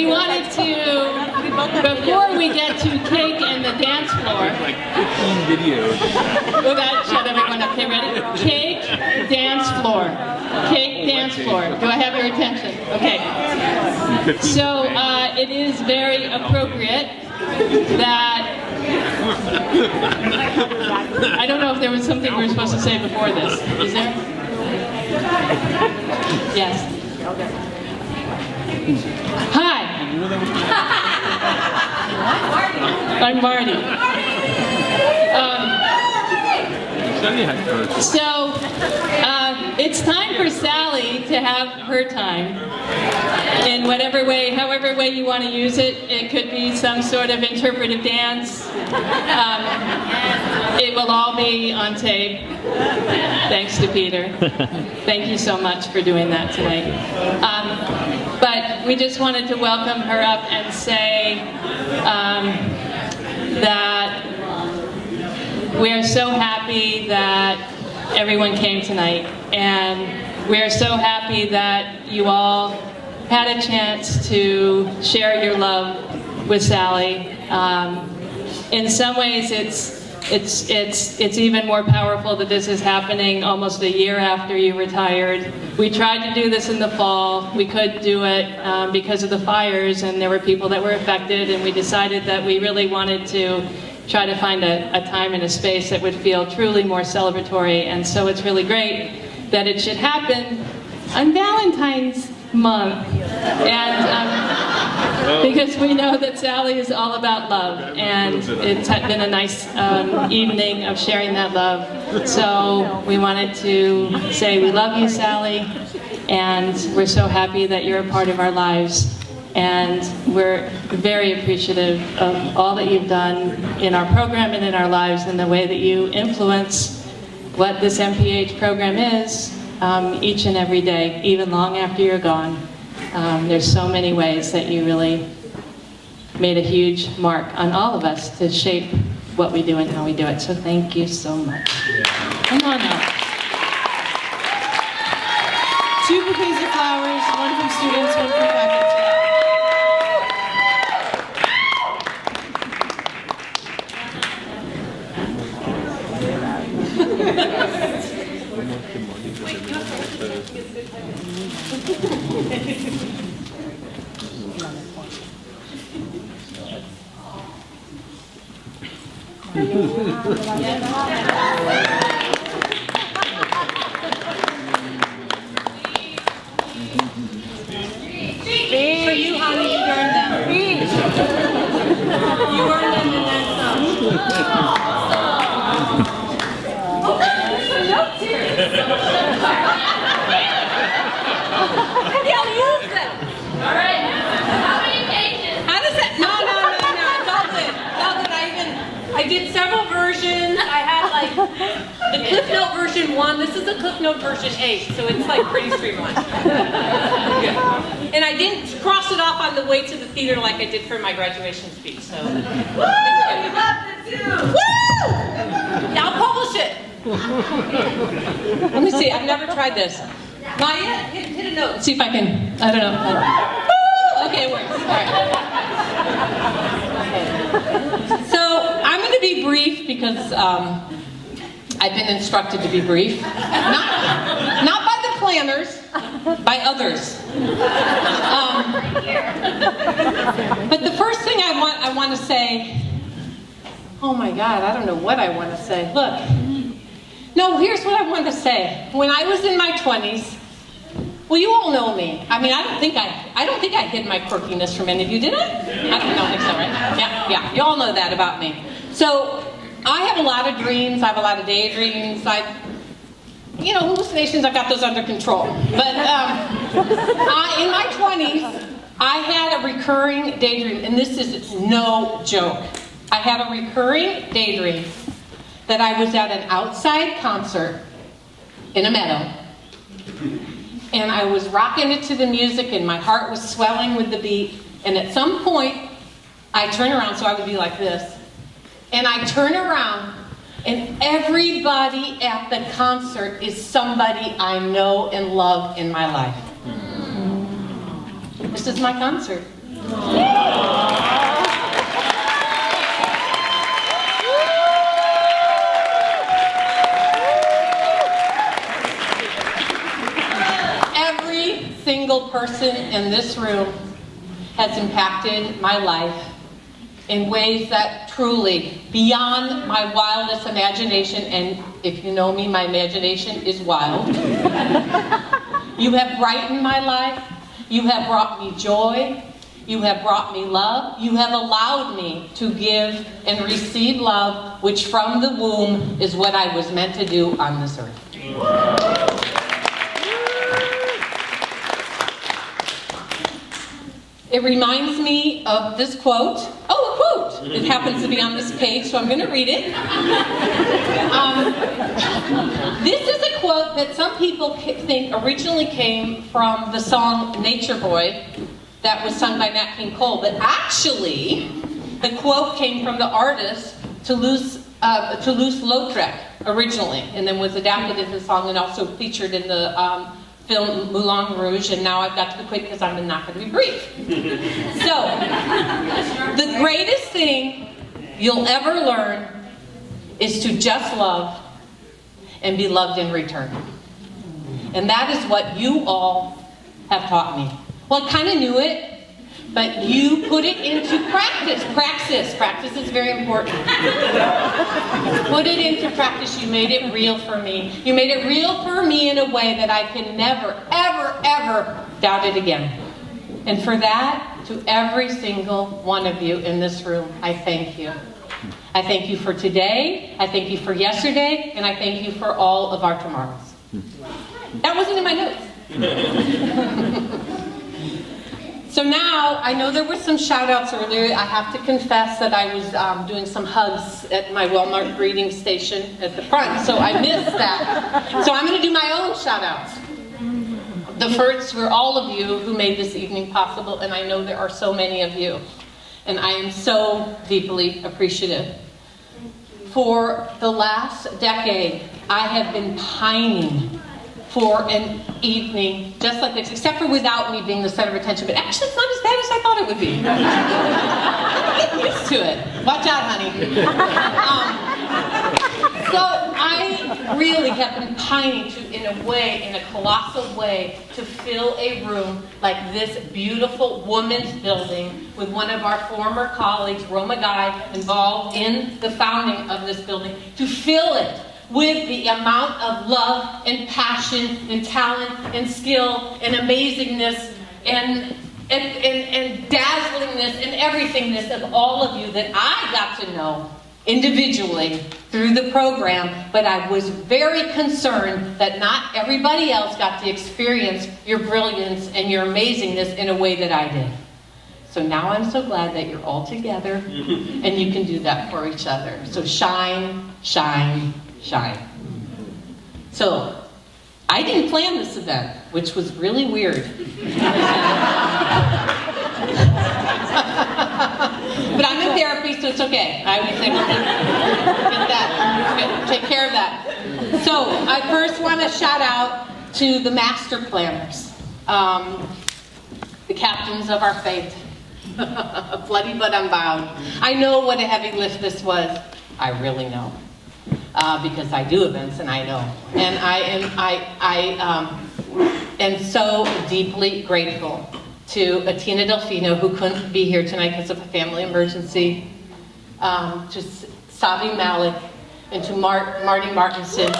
we wanted to, before we get to cake and the dance floor, like 15 videos. we'll shut everyone up. Okay, ready? Cake, dance floor. Cake, dance floor. Do I have your attention? Okay. So it is very appropriate that, I don't know if there was something we were supposed to say before this. Is there? Yes. Hi. I'm Marty. So it's time for Sally to have her time in whatever way, however way you want to use it. It could be some sort of interpretive dance. It will all be on tape. Thanks to Peter. Thank you so much for doing that tonight. But we just wanted to welcome her up and say that we're so happy that everyone came tonight, and we're so happy that you all had a chance to share your love with Sally. In some ways, it's even more powerful that this is happening almost a year after you retired. We tried to do this in the fall. We couldn't do it because of the fires, and there were people that were affected, and we decided that we really wanted to try to find a time and a space that would feel truly more celebratory. And so it's really great that it should happen on Valentine's month. And because we know that Sally is all about love, and it's been a nice evening of sharing that love. So we wanted to say we love you, Sally, and we're so happy that you're a part of our lives. And we're very appreciative of all that you've done in our program and in our lives, and the way that you influence what this MPH program is each and every day, even long after you're gone. There's so many ways that you really made a huge mark on all of us to shape what we do and how we do it. So thank you so much. Come on up. 2 bouquets of flowers, 1 from students, 1 from faculty. For you, honey, you earned them. You earned them and then some. I'll use them. All right. How many pages? How does that? No. It's all good. I did several versions. I had like the Cliff Note version 1. This is the Cliff Note version 8, so it's like pretty streamlined. And I didn't cross it off on the way to the theater like I did for my graduation speech. So. Woo! We love it too. Woo! Yeah, I'll publish it. Let me see. I've never tried this. Maya, hit a note. See if I can. I don't know. Woo! Okay, it works. All right. So I'm going to be brief because I've been instructed to be brief. Not by the planners, by others. But the first thing I want to say. Oh my God, I don't know what I want to say. Look. No, here's what I want to say. When I was in my 20s, well, you all know me. I mean, I don't think I hid my quirkiness from any of you, did I? I don't think so, right? Yeah. You all know that about me. So I have a lot of dreams. I have a lot of daydreams. Hallucinations. I've got those under control. But in my 20s, I had a recurring daydream, and this is no joke. I had a recurring daydream that I was at an outside concert in a meadow, and I was rocking it to the music, and my heart was swelling with the beat, and at some point, I turn around, so I would be like this, and I turn around, and everybody at the concert is somebody I know and love in my life. This is my concert. Every single person in this room has impacted my life in ways that truly, beyond my wildest imagination, and if you know me, my imagination is wild. You have brightened my life. You have brought me joy. You have brought me love. You have allowed me to give and receive love, which from the womb is what I was meant to do on this earth. It reminds me of this quote. Oh, a quote! It happens to be on this page, so I'm going to read it. This is a quote that some people think originally came from the song Nature Boy that was sung by Nat King Cole, but actually, the quote came from the artist Toulouse-Lautrec originally, and then was adapted into the song and also featured in the film Moulin Rouge, and now I've got to be quick because I'm not going to be brief. So, the greatest thing you'll ever learn is to just love and be loved in return. And that is what you all have taught me. Well, I kind of knew it, but you put it into practice. Practice is very important. Put it into practice. You made it real for me. You made it real for me in a way that I can never, ever, ever doubt it again. And for that, to every single one of you in this room, I thank you. I thank you for today, I thank you for yesterday, and I thank you for all of our tomorrows. That wasn't in my notes. So now, I know there were some shout outs earlier. I have to confess that I was doing some hugs at my Walmart greeting station at the front, so I missed that. So I'm going to do my own shout outs. The first for all of you who made this evening possible, and I know there are so many of you. And I am so deeply appreciative. For the last decade, I have been pining for an evening just like this, except for without me being the center of attention. But actually, it's not as bad as I thought it would be. I'm getting used to it. Watch out, honey. So I really have been pining to, in a colossal way, to fill a room like this beautiful women's building with one of our former colleagues, Roma Guy, involved in the founding of this building, to fill it with the amount of love and passion and talent and skill and amazingness and dazzlingness and everythingness of all of you that I got to know individually through the program, but I was very concerned that not everybody else got to experience your brilliance and your amazingness in a way that I did. So now I'm so glad that you're all together and you can do that for each other. So shine, shine, shine. So I didn't plan this event, which was really weird. But I'm in therapy, so it's okay. I was able to get that, take care of that. So I first want to shout out to the master planners, the captains of our fate. Bloody but unbound. I know what a heavy lift this was. I really know. Because I do events and I know. And I am so deeply grateful to Atina Delfino, who couldn't be here tonight because of a family emergency, to Savi Malik, and to Marty Martinson.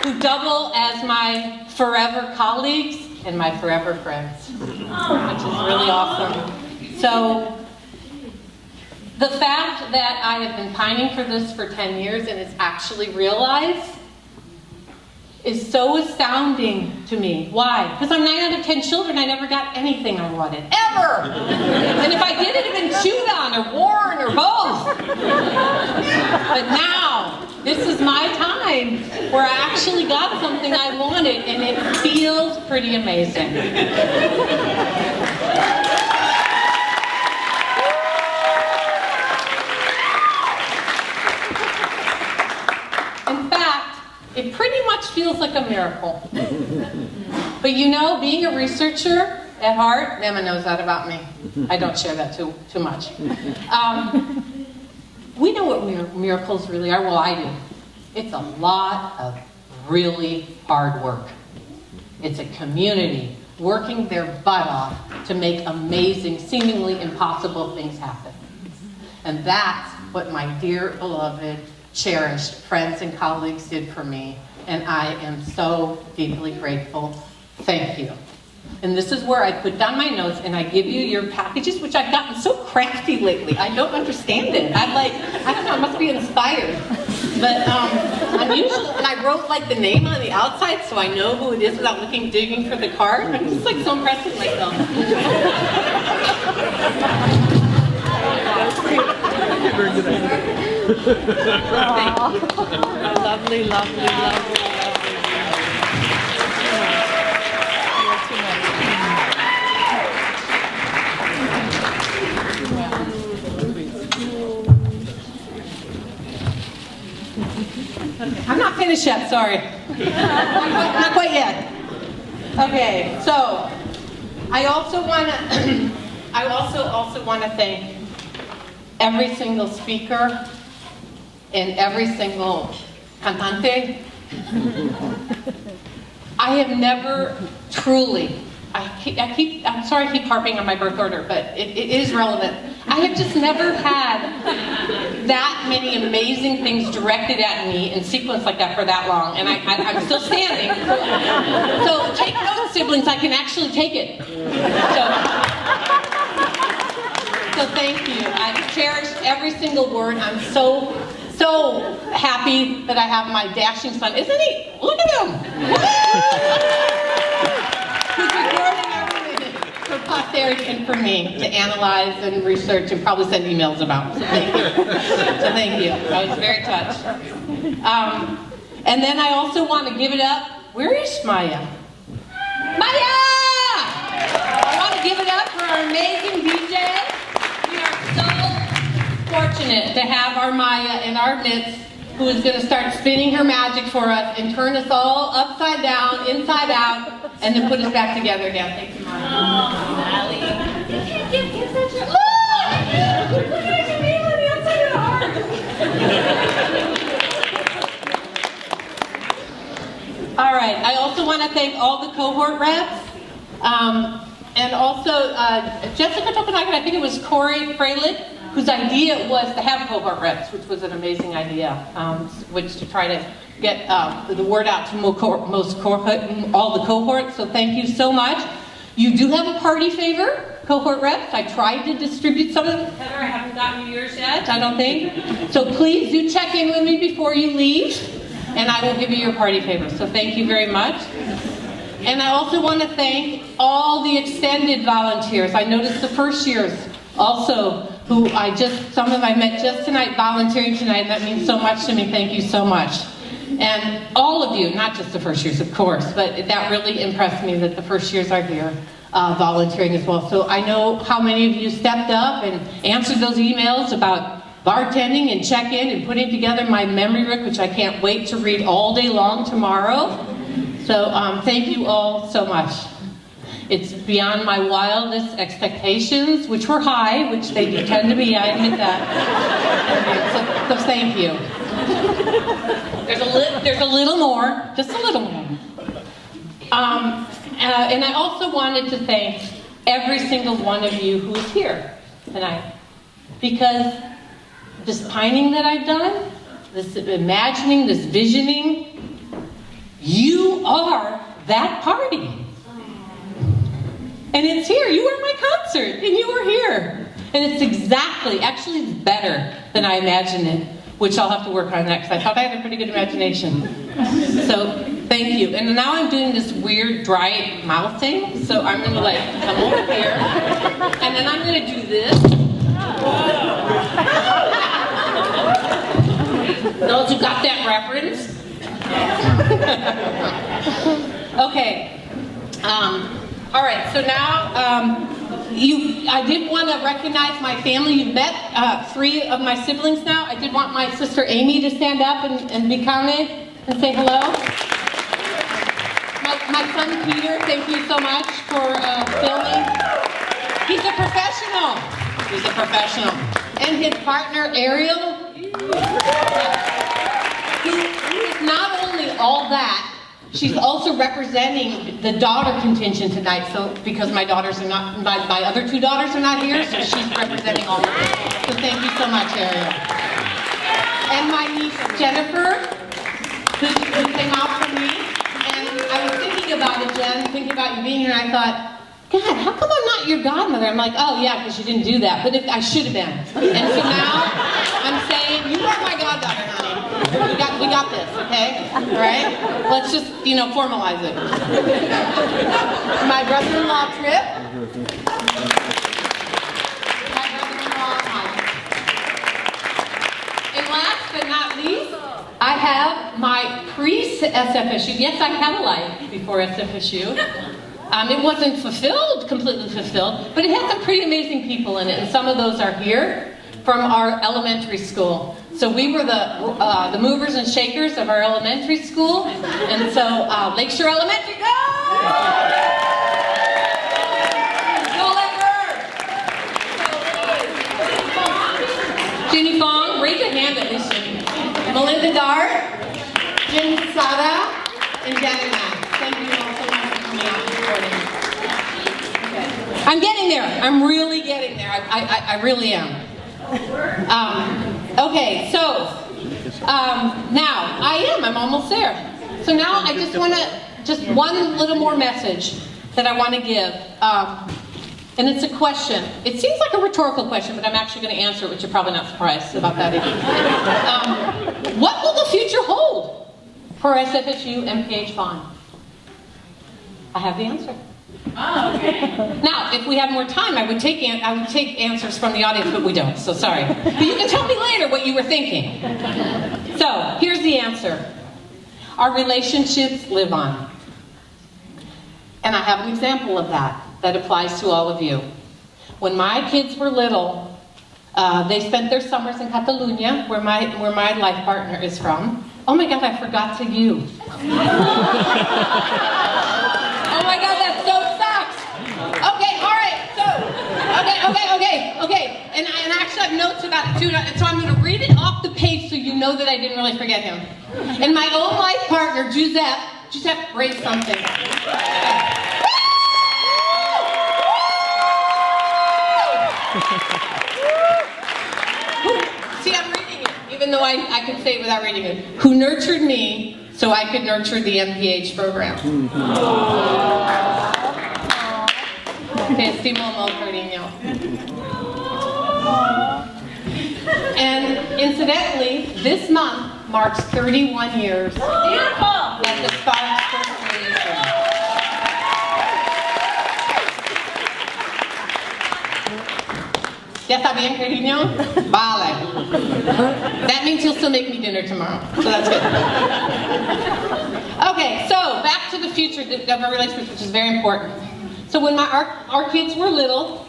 Who double as my forever colleagues and my forever friends, which is really awesome. So, the fact that I have been pining for this for 10 years and it's actually realized is so astounding to me. Why? Because I'm 9 out of 10 children. I never got anything I wanted, ever. And if I did, it'd have been chewed on or worn or both. But now, this is my time where I actually got something I wanted, and it feels pretty amazing. it pretty much feels like a miracle. But you know, being a researcher at heart, Emma knows that about me. I don't share that too much. We know what miracles really are. Well, I do. It's a lot of really hard work. It's a community working their butt off to make amazing, seemingly impossible things happen. And that's what my dear, beloved, cherished friends and colleagues did for me. And I am so deeply grateful. Thank you. And this is where I put down my notes and I give you your packages, which I've gotten so crafty lately. I don't understand it. I don't know, I must be inspired. But I'm usually, and I wrote like the name on the outside so I know who it is without digging for the card. I'm just like so impressed with myself. Lovely, lovely, lovely. I'm not finished yet, sorry. Not quite yet. Okay, so I also want to thank every single speaker and every single cantante. I have never truly, I'm sorry I keep harping on my birth order, but it is relevant. I have just never had that many amazing things directed at me in sequence like that for that long, and I'm still standing. So take notes, siblings, I can actually take it. So thank you. I've cherished every single word. I'm so happy that I have my dashing son. Isn't he? Look at him. Who's recording everything for posterity and for me to analyze and research and probably send emails about. So thank you. So thank you. I was very touched. And then I also want to give it up. Where is Maya? Maya! I want to give it up for our amazing DJ. We are so fortunate to have our Maya in our midst, who is going to start spinning her magic for us and turn us all upside down, inside out, and then put us back together again. Thank you, Maya. Oh, Sally. You can't give kids such a... Look! Look at your name on the outside of the heart. All right. I also want to thank all the cohort reps. And also Jessica Tokanaka, I think it was Corey Fralick, whose idea was to have cohort reps, which was an amazing idea, which to try to get the word out to all the cohorts. So thank you so much. You do have a party favor, cohort reps. I tried to distribute some of them. Heather, I haven't gotten you yours yet, I don't think. So please do check in with me before you leave, and I will give you your party favor. So thank you very much. And I also want to thank all the extended volunteers. I noticed the first years also, who some of them I met just tonight, volunteering tonight, and that means so much to me. Thank you so much. And all of you, not just the first years, of course, but that really impressed me that the first years are here volunteering as well. So I know how many of you stepped up and answered those emails about bartending and check-in and putting together my memory book, which I can't wait to read all day long tomorrow. So thank you all so much. It's beyond my wildest expectations, which were high, which they do tend to be, I admit that. So thank you. There's a little more, just a little more. And I also wanted to thank every single one of you who is here tonight. Because this pining that I've done, this imagining, this visioning, you are that party. And it's here. You were at my concert, and you were here. And it's actually it's better than I imagined it, which I'll have to work on next. I thought I had a pretty good imagination. So, thank you. And now I'm doing this weird dry mouth thing, so I'm going to come over here, and then I'm going to do this. Those who got that reference? Okay. All right, so now I did want to recognize my family. You've met 3 of my siblings now. I did want my sister Amy to stand up and be counted. and say hello? My son Peter, thank you so much for filming. He's a professional. He's a professional. And his partner Ariel, who is not only all that, she's also representing the daughter contingent tonight. So because my daughters are not, my other two daughters are not here, so she's representing all of them. So thank you so much, Ariel. And my niece Jennifer, who came out for me. I was thinking about it, Jen, thinking about you being here, and I thought, God, how come I'm not your godmother? I'm like, oh yeah, because you didn't do that, but I should have been. And so now, I'm saying, you are my goddaughter, honey. We got this, okay? All right? Let's just, formalize it. My brother-in-law, Trip. My brother-in-law, Mike. And last but not least, I have my pre-SFSU. Yes, I had a life before SFSU. It wasn't completely fulfilled, but it had some pretty amazing people in it, and some of those are here from our elementary school. So we were the movers and shakers of our elementary school, and so Lakeshore Elementary, go! Go Lakebird! Jenny Fong, raise a hand at least, Jenny. Melinda Dart, Jim Sada, and Janet Mack. Thank you all so much for coming out and supporting me. Okay. I'm getting there. I'm really getting there. I really am. Okay, so now I'm almost there. So now I just want to, just one little more message that I want to give. And it's a question. It seems like a rhetorical question, but I'm actually going to answer it, which you're probably not surprised about that either. What will the future hold for SFSU MPH Vaughn? I have the answer. Oh, okay. Now, if we have more time, I would take answers from the audience, but we don't, so sorry. But you can tell me later what you were thinking. So, here's the answer. Our relationships live on. And I have an example of that applies to all of you. When my kids were little, they spent their summers in Catalunya, where my life partner is from. Oh my God, I forgot to you. Oh my God, that so sucks. Okay, all right, so, okay. And I actually have notes about it too, so I'm going to read it off the page so you know that I didn't really forget him. And my own life partner, Giuseppe, raised something. See, I'm reading it, even though I could say it without reading it. Who nurtured me so I could nurture the MPH program. Te estimo molt, cariño. And incidentally, this month marks 31 years at the Sparks First Creation. ¿Ya está bien, cariño? Vale. That means you'll still make me dinner tomorrow, so that's good. Okay, so back to the future of our relationship, which is very important. So when our kids were little,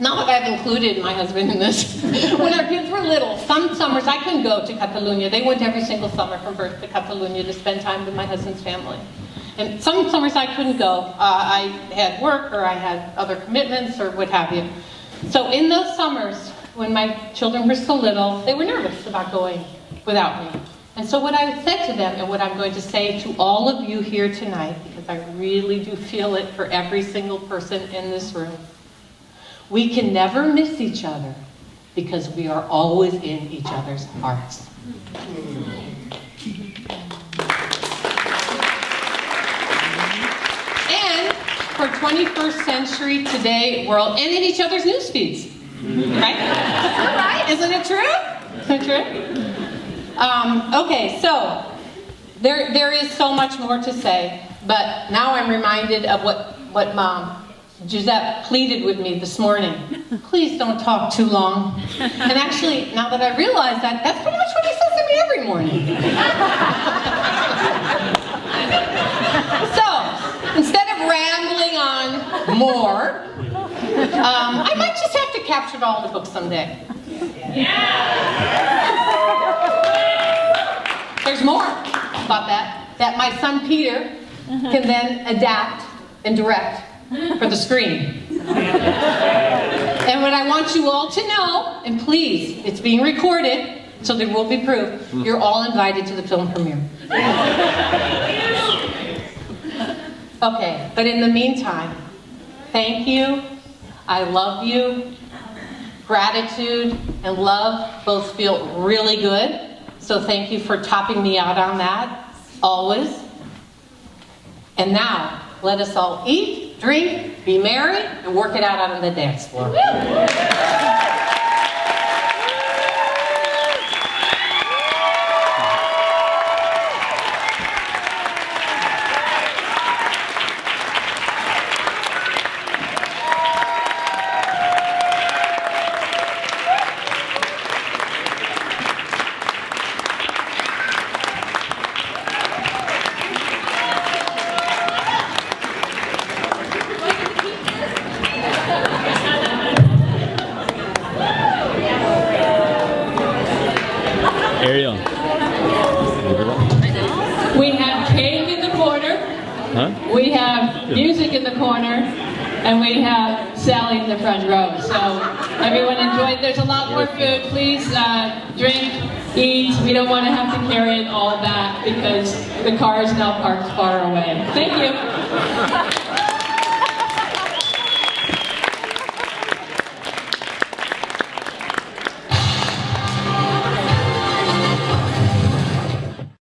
not that I've included my husband in this, when our kids were little, some summers I couldn't go to Catalunya. They went every single summer from birth to Catalunya to spend time with my husband's family. And some summers I couldn't go. I had work or I had other commitments or what have you. So in those summers, when my children were still little, they were nervous about going without me. And so what I said to them, and what I'm going to say to all of you here tonight, because I really do feel it for every single person in this room, we can never miss each other because we are always in each other's hearts. And for 21st century today world, and in each other's news feeds. Right? Right? Isn't it true? Isn't it true? Okay, so there is so much more to say, but now I'm reminded of what Mom Giuseppe pleaded with me this morning. Please don't talk too long. And actually, now that I realize that, that's pretty much what he says to me every morning. So, instead of rambling on more, I might just have to capture it all in the book someday. There's more. about that my son Peter can then adapt and direct for the screen. And what I want you all to know, and please, it's being recorded, so there will be proof, you're all invited to the film premiere. Okay, but in the meantime, thank you, I love you, gratitude and love both feel really good, so thank you for topping me out on that, always. And now, let us all eat, drink, be merry, and work it out on the dance floor. Ariel. We have cake in the corner, Huh? we have music in the corner, and we have Sally in the front row. So everyone enjoy. There's a lot more food. Please drink, eat. We don't want to have to carry it all back because the car is now parked far away. Thank you.